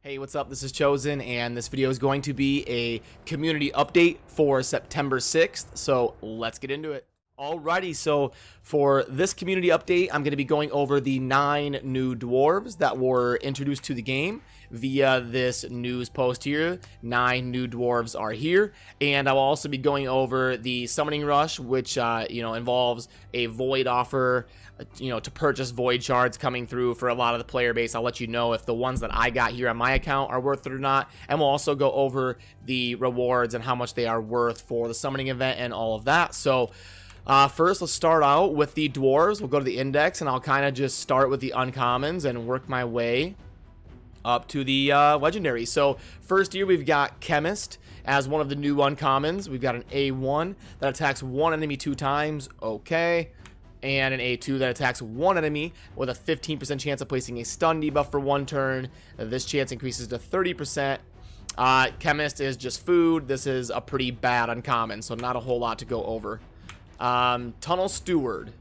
Hey, what's up? This is Chosen, and this video is going to be a community update for September 6th, so let's get into it. Alrighty, so for this community update, I'm going to be going over the 9 new dwarves that were introduced to the game via this news post here. 9 new dwarves are here, and I'll also be going over the summoning rush, which involves a void offer, to purchase void shards coming through for a lot of the player base. I'll let you know if the ones that I got here on my account are worth it or not, and we'll also go over the rewards and how much they are worth for the summoning event and all of that. So first, let's start out with the dwarves. We'll go to the index, and I'll kind of just start with the uncommons and work my way up to the legendary. So first here, we've got Chemist as one of the new uncommons. We've got an A1 that attacks one enemy 2 times. Okay. And an A2 that attacks one enemy with a 15% chance of placing a stun debuff for 1 turn. This chance increases to 30%. Chemist is just food. This is a pretty bad uncommon, so not a whole lot to go over. Tunnel Steward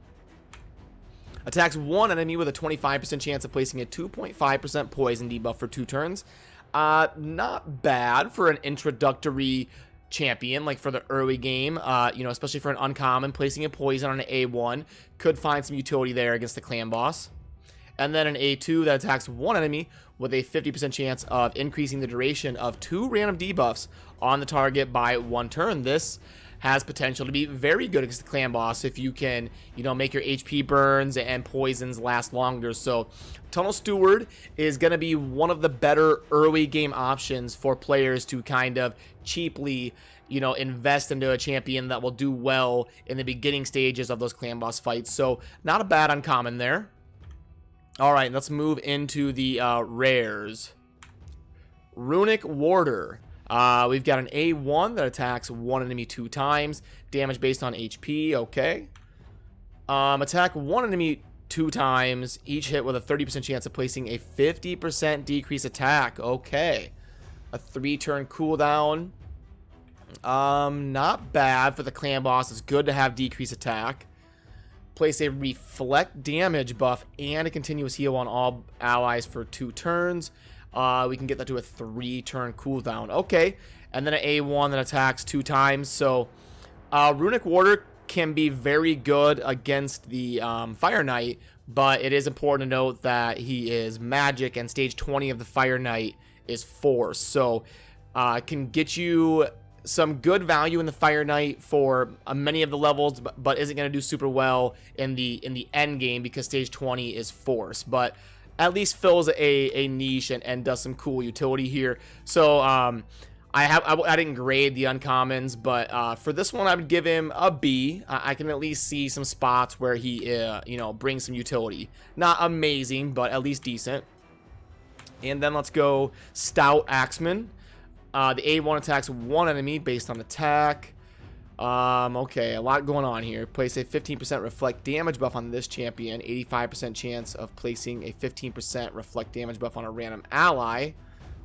attacks one enemy with a 25% chance of placing a 2.5% poison debuff for 2 turns. Not bad for an introductory champion, like for the early game, especially for an uncommon. Placing a poison on an A1 could find some utility there against the clan boss. And then an A2 that attacks one enemy with a 50% chance of increasing the duration of 2 random debuffs on the target by 1 turn. This has potential to be very good against the clan boss if you can, make your HP burns and poisons last longer. So Tunnel Steward is going to be one of the better early game options for players to kind of cheaply, invest into a champion that will do well in the beginning stages of those clan boss fights. So not a bad uncommon there. All right, let's move into the rares. Runic Warder. We've got an A1 that attacks one enemy 2 times. Damage based on HP. Okay. Attack one enemy 2 times. Each hit with a 30% chance of placing a 50% decrease attack. Okay. A 3-turn cooldown. Not bad for the clan boss. It's good to have decrease attack. Place a reflect damage buff and a continuous heal on all allies for 2 turns. We can get that to a 3-turn cooldown. Okay. And then an A1 that attacks 2 times. So, Runic Warder can be very good against the Fire Knight, but it is important to note that he is magic, and stage 20 of the Fire Knight is force. So, can get you some good value in the Fire Knight for many of the levels, but isn't going to do super well in the end game because stage 20 is force. But at least fills a niche and does some cool utility here. So I didn't grade the uncommons, but for this one I would give him a B. I can at least see some spots where he brings some utility. Not amazing, but at least decent. And then let's go Stout Axeman. The A1 attacks one enemy based on attack. Okay, a lot going on here. Place a 15% reflect damage buff on this champion. 85% chance of placing a 15% reflect damage buff on a random ally.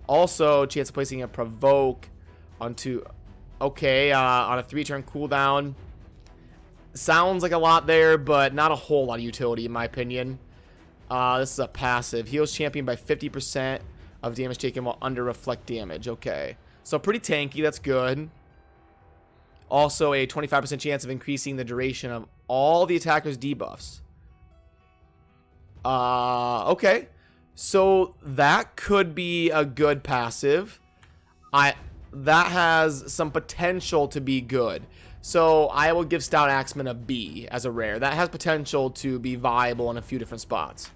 Also, chance of placing a provoke onto... Okay, on a 3-turn cooldown. Sounds like a lot there, but not a whole lot of utility in my opinion. This is a passive. Heals champion by 50% of damage taken while under reflect damage. Okay, so pretty tanky. That's good. Also, a 25% chance of increasing the duration of all the attacker's debuffs. Okay. So that could be a good passive. That has some potential to be good. So I will give Stout Axeman a B as a rare. That has potential to be viable in a few different spots.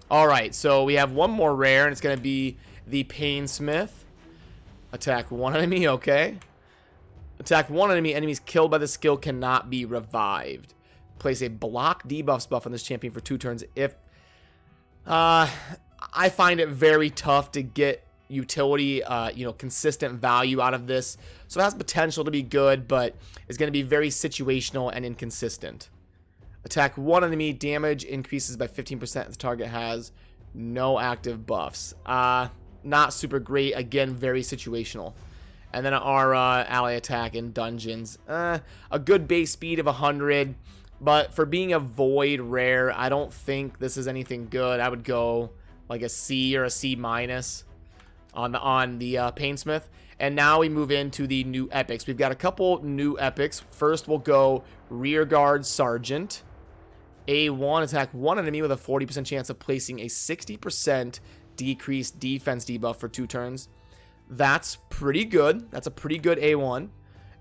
Alright, so we have one more rare, and it's going to be the Painsmith. Attack one enemy, okay. Attack one enemy. Enemies killed by the skill cannot be revived. Place a block debuffs buff on this champion for 2 turns. If I find it very tough to get utility, consistent value out of this. So it has potential to be good, but it's going to be very situational and inconsistent. Attack one enemy. Damage increases by 15% if the target has no active buffs. Not super great. Again, very situational. And then our ally attack in dungeons. A good base speed of 100. But for being a void rare, I don't think this is anything good. I would go like a C or a C minus on the Painsmith. And now we move into the new epics. We've got a couple new epics. First, we'll go Rearguard Sergeant. A1, attack one enemy with a 40% chance of placing a 60% decreased defense debuff for 2 turns. That's pretty good. That's a pretty good A1.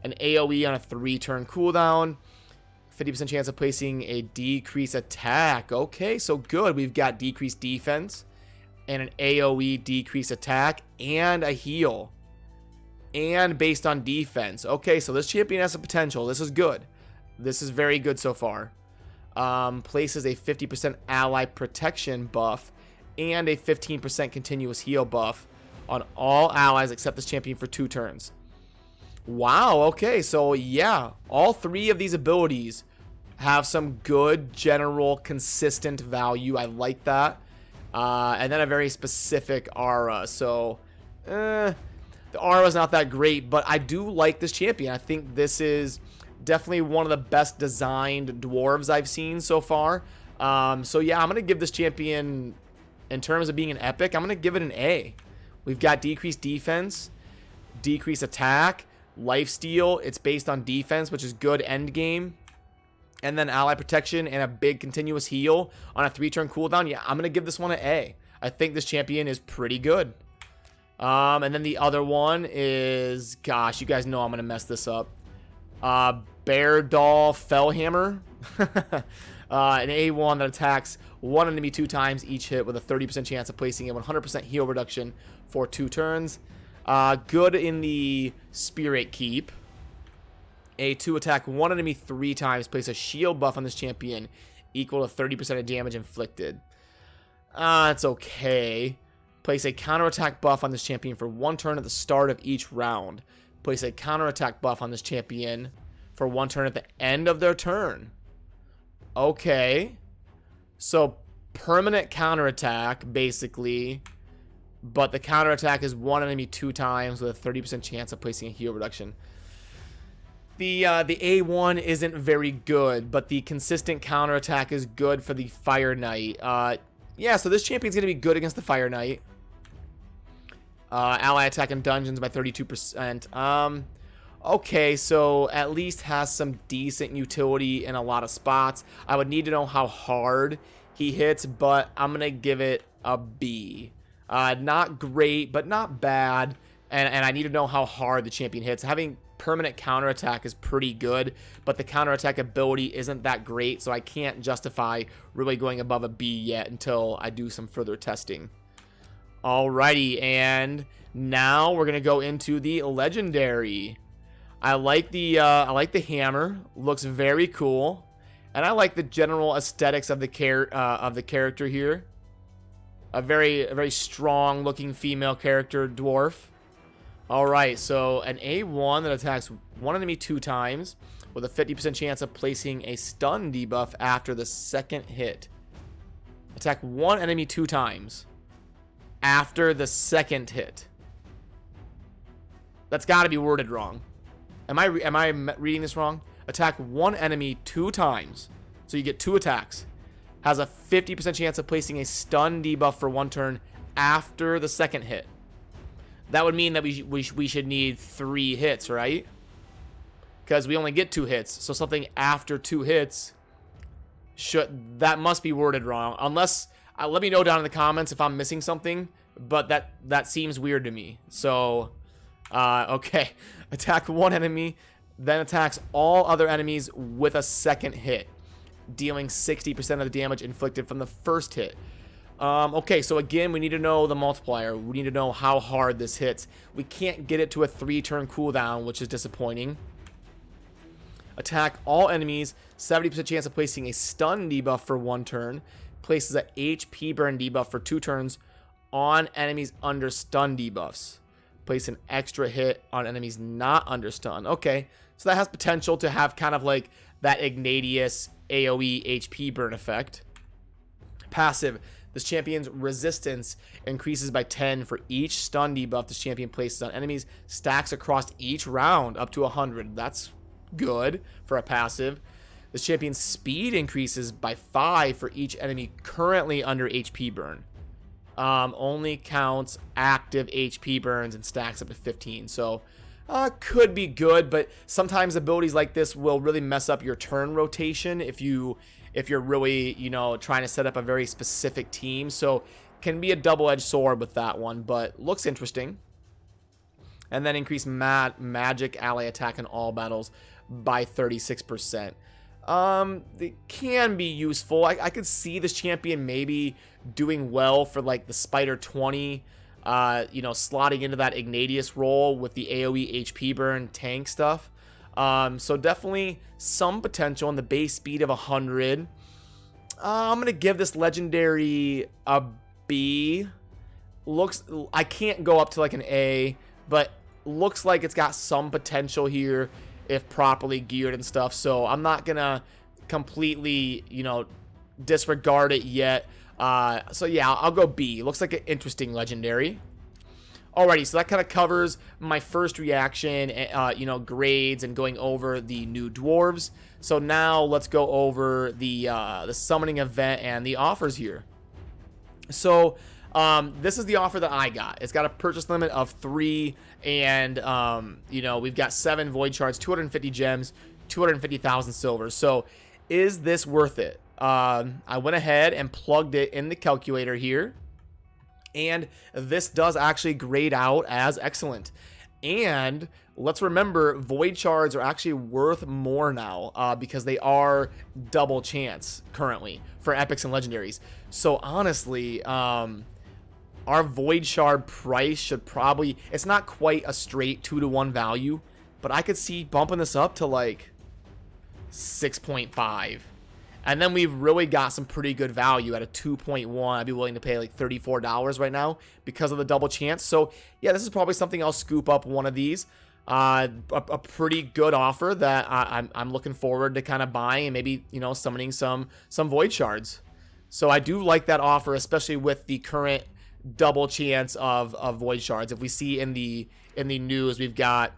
An AoE on a 3-turn cooldown. 50% chance of placing a decreased attack. Okay, so good. We've got decreased defense and an AoE decreased attack and a heal. And based on defense. Okay, so this champion has some potential. This is good. This is very good so far. Places a 50% ally protection buff and a 15% continuous heal buff on all allies except this champion for 2 turns. Wow, okay, so yeah, all 3 of these abilities have some good general consistent value. I like that. And then a very specific aura. So the aura is not that great, but I do like this champion. I think this is definitely one of the best designed dwarves I've seen so far. So yeah, I'm going to give this champion, in terms of being an epic, I'm going to give it an A. We've got decreased defense, decreased attack, lifesteal. It's based on defense, which is good end game. And then ally protection and a big continuous heal on a 3-turn cooldown. Yeah, I'm going to give this one an A. I think this champion is pretty good. And then the other one is, gosh, you guys know I'm going to mess this up. Bear Doll Fellhammer. An A1 that attacks one enemy 2 times each hit with a 30% chance of placing a 100% heal reduction for 2 turns. Good in the Spirit Keep. A2, attack one enemy 3 times. Place a shield buff on this champion equal to 30% of damage inflicted. It's okay. Place a counterattack buff on this champion for 1 turn at the start of each round. Place a counterattack buff on this champion for 1 turn at the end of their turn. Okay. So, permanent counterattack, basically. But the counterattack is 1 enemy 2 times with a 30% chance of placing a heal reduction. The A1 isn't very good, but the consistent counterattack is good for the Fire Knight. Yeah, so this champion's going to be good against the Fire Knight. Ally attack in dungeons by 32%. Okay, so at least has some decent utility in a lot of spots. I would need to know how hard he hits, but I'm going to give it a B. Not great, but not bad. And I need to know how hard the champion hits. Having permanent counterattack is pretty good, but the counterattack ability isn't that great, so I can't justify really going above a B yet until I do some further testing. Alrighty, and now we're gonna go into the legendary. I like the hammer. Looks very cool, and I like the general aesthetics of the character here. A very strong looking female character, dwarf. Alright, so an A1 that attacks 1 enemy 2 times with a 50% chance of placing a stun debuff after the 2nd hit. Attack 1 enemy 2 times after the 2nd hit. That's got to be worded wrong. Am I reading this wrong? Attack 1 enemy 2 times. So you get 2 attacks. Has a 50% chance of placing a stun debuff for 1 turn after the 2nd hit. That would mean that we should need 3 hits, right? Because we only get 2 hits. So something after 2 hits that must be worded wrong. Unless let me know down in the comments if I'm missing something. But that seems weird to me. So okay. Attack 1 enemy, then attacks all other enemies with a 2nd hit, dealing 60% of the damage inflicted from the 1st hit. Okay, so again, we need to know the multiplier. We need to know how hard this hits. We can't get it to a 3-turn cooldown, which is disappointing. Attack all enemies, 70% chance of placing a stun debuff for 1 turn. Places an HP burn debuff for 2 turns on enemies under stun debuffs. Place an extra hit on enemies not under stun. Okay, so that has potential to have kind of like that Ignatius AoE HP burn effect. Passive. This champion's resistance increases by 10 for each stun debuff this champion places on enemies. Stacks across each round up to 100. That's good for a passive. This champion's speed increases by 5 for each enemy currently under HP burn. only counts active HP burns and stacks up to 15. So could be good, but sometimes abilities like this will really mess up your turn rotation if you're really, you know, trying to set up a very specific team. So can be a double-edged sword with that one, but looks interesting. And then increase magic ally attack in all battles by 36%. It can be useful. I could see this champion maybe doing well for like the Spider 20, you know, slotting into that Ignatius role with the AoE HP burn tank stuff. So definitely some potential in the base speed of 100. I'm gonna give this legendary a B. I can't go up to like an A, but looks like it's got some potential here if properly geared and stuff. So I'm not gonna completely, you know, disregard it yet. So yeah, I'll go B. Looks like an interesting legendary. Alrighty, so that kind of covers my first reaction, you know, grades and going over the new dwarves. So now let's go over the summoning event and the offers here. So this is the offer that I got. It's got a purchase limit of 3, and you know, we've got 7 void shards, 250 gems, 250,000 silver. So is this worth it? I went ahead and plugged it in the calculator here, and this does actually grade out as excellent. And let's remember, void shards are actually worth more now because they are double chance currently for epics and legendaries. So honestly, our void shard price should probably, it's not quite a straight 2-to-1 value, but I could see bumping this up to like 6.5. And then we've really got some pretty good value at a 2.1. I'd be willing to pay like $34 right now because of the double chance. So yeah, this is probably something I'll scoop up one of these. A pretty good offer that I'm looking forward to kind of buying and maybe, you know, summoning some void shards. So I do like that offer, especially with the current double chance of void shards. If we see in the news, we've got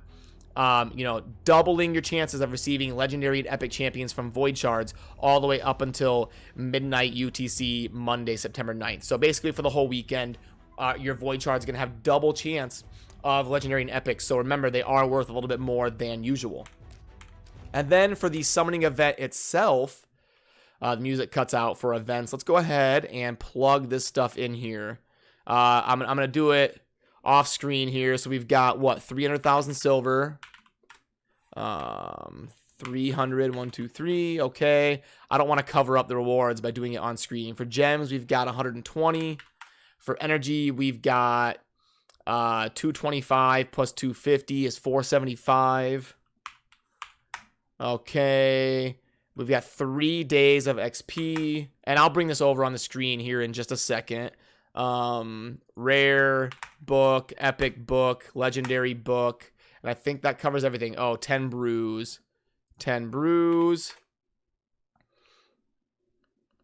you know, doubling your chances of receiving legendary and epic champions from void shards all the way up until midnight UTC Monday, September 9th. So basically for the whole weekend, your void shards are going to have double chance of legendary and epic. So remember, they are worth a little bit more than usual. And then for the summoning event itself, the music cuts out for events. Let's go ahead and plug this stuff in here. I'm going to do it off screen here. So we've got what, 300,000 silver, 300, 1, 2, 3. Okay, I don't want to cover up the rewards by doing it on screen. For gems, we've got 120. For energy, we've got 225 plus 250 is 475. Okay, we've got 3 days of XP, and I'll bring this over on the screen here in just a second. Rare book, epic book, legendary book, and I think that covers everything. Oh, 10 brews.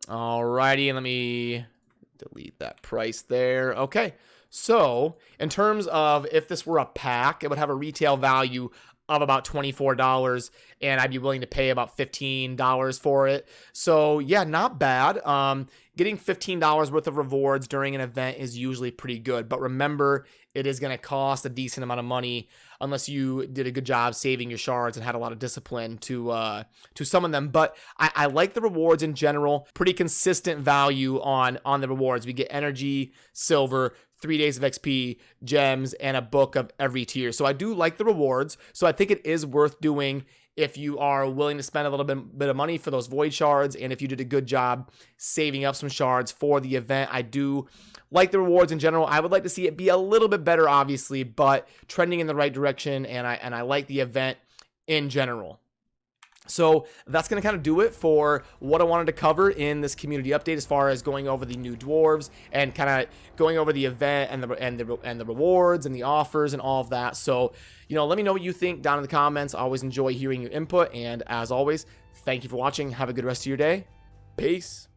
Alrighty, and let me delete that price there. Okay, so in terms of if this were a pack, it would have a retail value of about $24, and I'd be willing to pay about $15 for it. So yeah, not bad. Getting $15 worth of rewards during an event is usually pretty good, but remember, it is going to cost a decent amount of money unless you did a good job saving your shards and had a lot of discipline to summon them. But I like the rewards in general. Pretty consistent value on the rewards. We get energy, silver, 3 days of XP, gems, and a book of every tier. So I do like the rewards. So I think it is worth doing if you are willing to spend a little bit of money for those void shards, and if you did a good job saving up some shards for the event. I do like the rewards in general. I would like to see it be a little bit better, obviously, but trending in the right direction, and I like the event in general. So that's going to kind of do it for what I wanted to cover in this community update, as far as going over the new dwarves and kind of going over the event and the rewards and the offers and all of that. So, you know, let me know what you think down in the comments. I always enjoy hearing your input, and as always, thank you for watching. Have a good rest of your day. Peace.